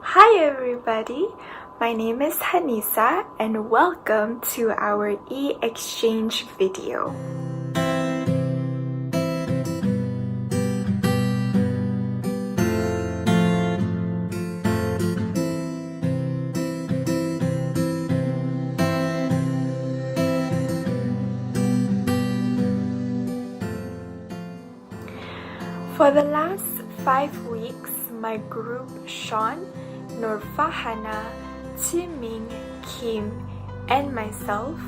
Hi everybody, my name is Hanisa and welcome to our e-exchange video. For the last 5 weeks, my group Sean, Nurfahana, Timing, Kim, and myself,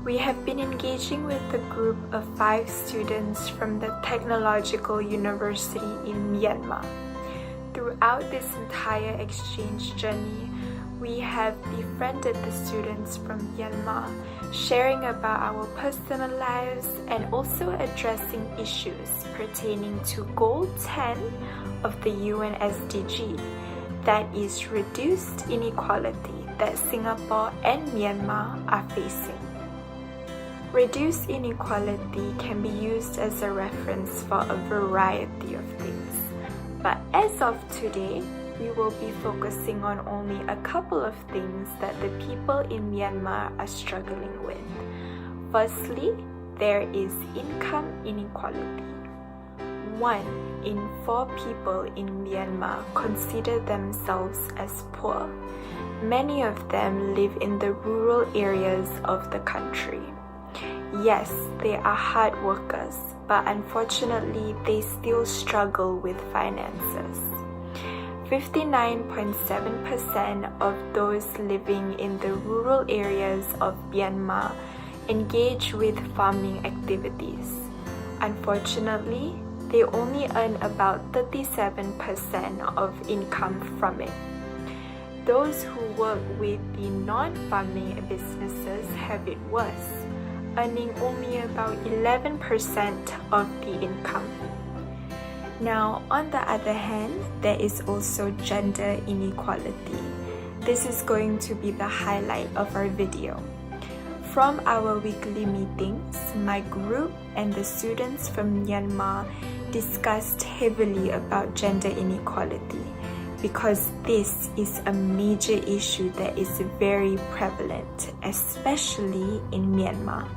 we have been engaging with a group of 5 students from the Technological University in Myanmar. Throughout this entire exchange journey, we have befriended the students from Myanmar, sharing about our personal lives and also addressing issues pertaining to Goal 10 of the UNSDG, that is reduced inequality that Singapore and Myanmar are facing. Reduced inequality can be used as a reference for a variety of things, but as of today, we will be focusing on only a couple of things that the people in Myanmar are struggling with. Firstly, there is income inequality. 1 in 4 people in Myanmar consider themselves as poor. Many of them live in the rural areas of the country. Yes, they are hard workers, but unfortunately, they still struggle with finances. 59.7% of those living in the rural areas of Myanmar engage with farming activities. Unfortunately, they only earn about 37% of income from it. Those who work with the non-farming businesses have it worse, earning only about 11% of the income. Now, on the other hand, there is also gender inequality. This is going to be the highlight of our video. From our weekly meetings, my group and the students from Myanmar discussed heavily about gender inequality because this is a major issue that is very prevalent, especially in Myanmar.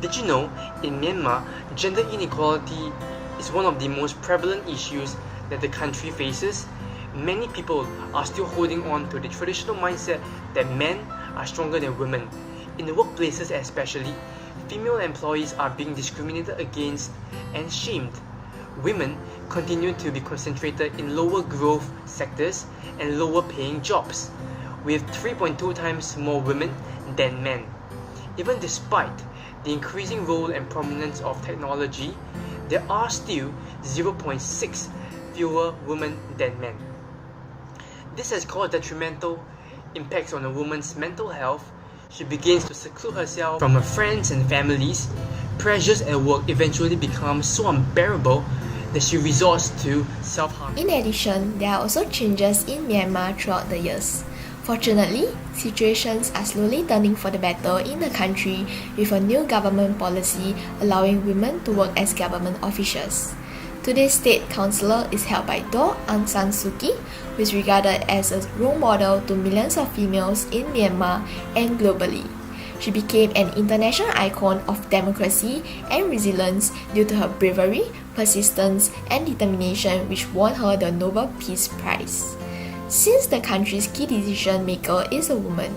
Did you know, in Myanmar, gender inequality is one of the most prevalent issues that the country faces? Many people are still holding on to the traditional mindset that men are stronger than women. In the workplaces especially, female employees are being discriminated against and shamed. Women continue to be concentrated in lower growth sectors and lower paying jobs, with 3.2 times more women than men. Even despite the increasing role and prominence of technology, there are still 0.6 fewer women than men. This has caused detrimental impacts on a woman's mental health. She begins to seclude herself from her friends and families. Pressures at work eventually become so unbearable that she resorts to self-harm. In addition, there are also changes in Myanmar throughout the years. Fortunately, situations are slowly turning for the better in the country with a new government policy allowing women to work as government officials. Today's state councillor is held by Daw Aung San Suu Kyi, who is regarded as a role model to millions of females in Myanmar and globally. She became an international icon of democracy and resilience due to her bravery, persistence, and determination, which won her the Nobel Peace Prize. Since the country's key decision maker is a woman,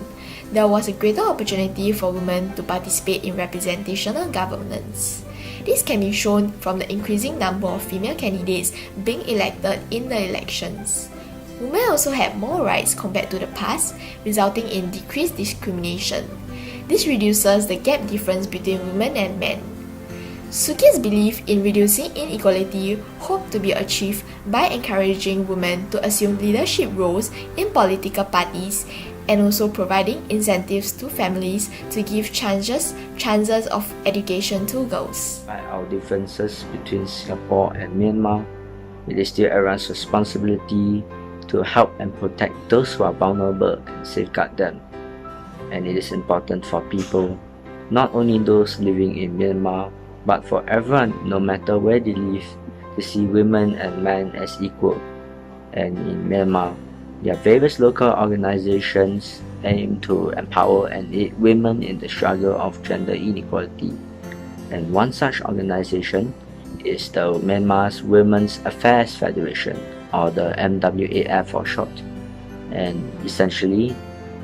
there was a greater opportunity for women to participate in representational governance. This can be shown from the increasing number of female candidates being elected in the elections. Women also have more rights compared to the past, resulting in decreased discrimination. This reduces the gap difference between women and men. Suu Kyi's belief in reducing inequality hoped to be achieved by encouraging women to assume leadership roles in political parties and also providing incentives to families to give chances of education to girls. By our differences between Singapore and Myanmar, it is still everyone's responsibility to help and protect those who are vulnerable and safeguard them. And it is important for people, not only those living in Myanmar, but for everyone, no matter where they live, to see women and men as equal. And in Myanmar, there are various local organizations aim to empower and aid women in the struggle of gender inequality. And one such organization is the Myanmar's Women's Affairs Federation, or the MWAF for short. And essentially,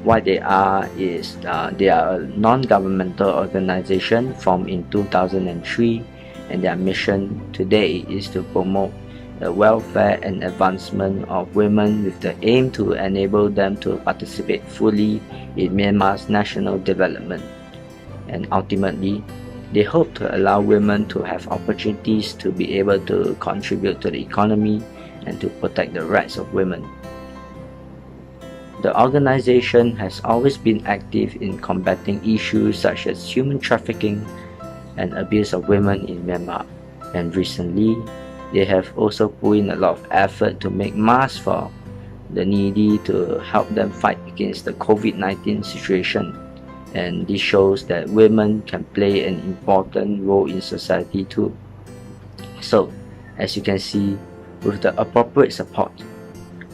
what they are is they are a non-governmental organization formed in 2003, and their mission today is to promote the welfare and advancement of women with the aim to enable them to participate fully in Myanmar's national development. And ultimately, they hope to allow women to have opportunities to be able to contribute to the economy and to protect the rights of women. The organization has always been active in combating issues such as human trafficking and abuse of women in Myanmar, and recently, they have also put in a lot of effort to make masks for the needy to help them fight against the COVID-19 situation. And this shows that women can play an important role in society too. So, as you can see, with the appropriate support,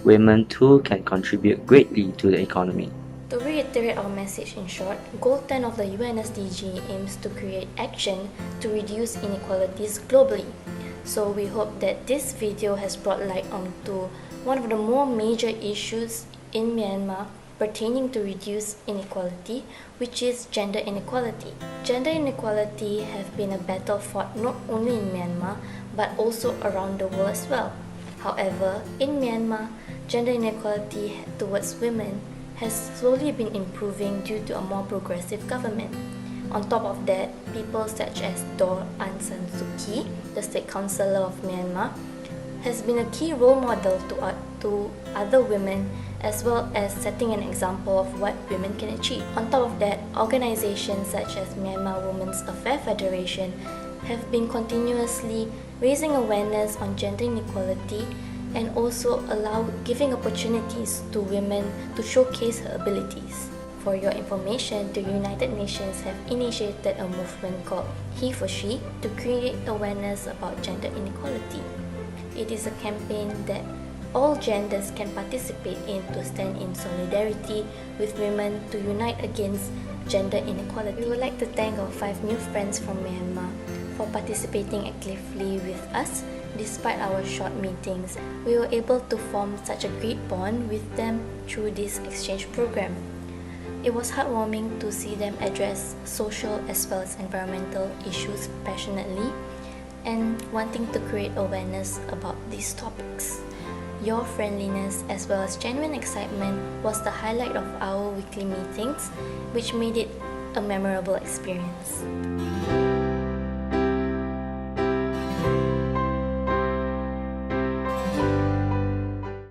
women too can contribute greatly to the economy. To reiterate our message in short, Goal 10 of the UNSDG aims to create action to reduce inequalities globally. So we hope that this video has brought light onto one of the more major issues in Myanmar pertaining to reduce inequality, which is gender inequality. Gender inequality have been a battle fought not only in Myanmar but also around the world as well. However, in Myanmar, gender inequality towards women has slowly been improving due to a more progressive government. On top of that, people such as Aung San Suu Kyi, the State Councillor of Myanmar, has been a key role model to other women, as well as setting an example of what women can achieve. On top of that, organizations such as Myanmar Women's Affairs Federation have been continuously raising awareness on gender inequality and also giving opportunities to women to showcase her abilities. For your information, the United Nations have initiated a movement called He for She to create awareness about gender inequality. It is a campaign that all genders can participate in to stand in solidarity with women to unite against gender inequality. We would like to thank our 5 new friends from Myanmar for participating actively with us. Despite our short meetings, we were able to form such a great bond with them through this exchange program. It was heartwarming to see them address social as well as environmental issues passionately and wanting to create awareness about these topics. Your friendliness as well as genuine excitement was the highlight of our weekly meetings, which made it a memorable experience.